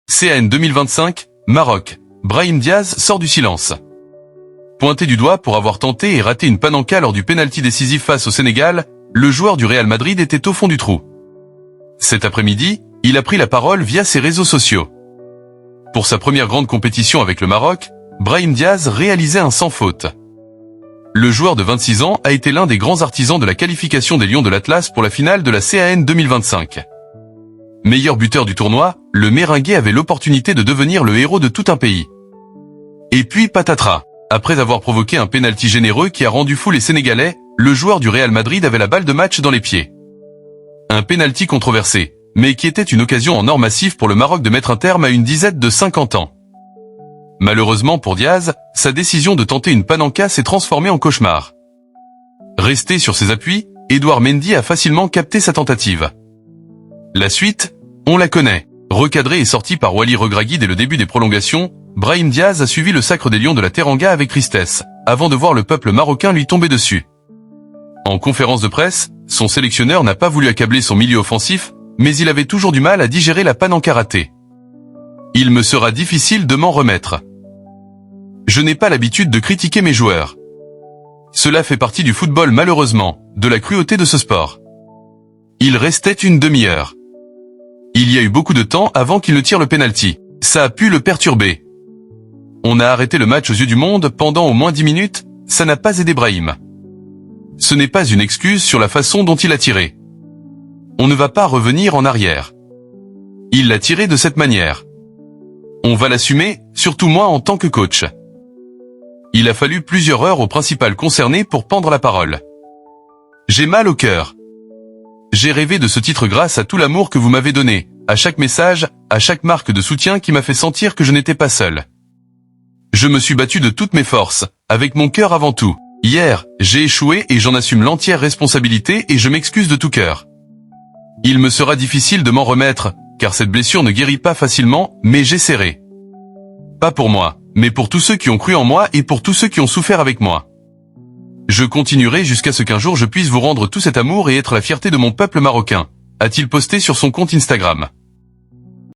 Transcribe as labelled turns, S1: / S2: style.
S1: CAN 2025, Maroc. Brahim Diaz sort du silence. Pointé du doigt pour avoir tenté et raté une panenka lors du pénalty décisif face au Sénégal, le joueur du Real Madrid était au fond du trou. Cet après-midi, il a pris la parole via ses réseaux sociaux. Pour sa première grande compétition avec le Maroc, Brahim Diaz réalisait un sans faute. Le joueur de 26 ans a été l'un des grands artisans de la qualification des Lions de l'Atlas pour la finale de la CAN 2025. Meilleur buteur du tournoi, le Merengue avait l'opportunité de devenir le héros de tout un pays. Et puis patatras. Après avoir provoqué un pénalty généreux qui a rendu fou les Sénégalais, le joueur du Real Madrid avait la balle de match dans les pieds. Un pénalty controversé, mais qui était une occasion en or massif pour le Maroc de mettre un terme à une disette de 50 ans. Malheureusement pour Diaz, sa décision de tenter une panenka s'est transformée en cauchemar. Resté sur ses appuis, Edouard Mendy a facilement capté sa tentative. La suite, on la connaît. Recadré et sorti par Wally Regragui dès le début des prolongations, Brahim Diaz a suivi le sacre des Lions de la Teranga avec tristesse, avant de voir le peuple marocain lui tomber dessus. En conférence de presse, son sélectionneur n'a pas voulu accabler son milieu offensif, mais il avait toujours du mal à digérer la panenka ratée. Il me sera difficile de m'en remettre. Je n'ai pas l'habitude de critiquer mes joueurs. Cela fait partie du football malheureusement, de la cruauté de ce sport. Il restait une demi-heure. Il y a eu beaucoup de temps avant qu'il ne tire le pénalty. Ça a pu le perturber. On a arrêté le match aux yeux du monde pendant au moins 10 minutes, ça n'a pas aidé Brahim. Ce n'est pas une excuse sur la façon dont il a tiré. On ne va pas revenir en arrière. Il l'a tiré de cette manière. On va l'assumer, surtout moi en tant que coach. Il a fallu plusieurs heures au principal concerné pour pendre la parole. J'ai mal au cœur. J'ai rêvé de ce titre grâce à tout l'amour que vous m'avez donné, à chaque message, à chaque marque de soutien qui m'a fait sentir que je n'étais pas seul. Je me suis battu de toutes mes forces, avec mon cœur avant tout. Hier, j'ai échoué et j'en assume l'entière responsabilité et je m'excuse de tout cœur. Il me sera difficile de m'en remettre, car cette blessure ne guérit pas facilement, mais j'essaierai. Pas pour moi, mais pour tous ceux qui ont cru en moi et pour tous ceux qui ont souffert avec moi. Je continuerai jusqu'à ce qu'un jour je puisse vous rendre tout cet amour et être la fierté de mon peuple marocain, a-t-il posté sur son compte Instagram.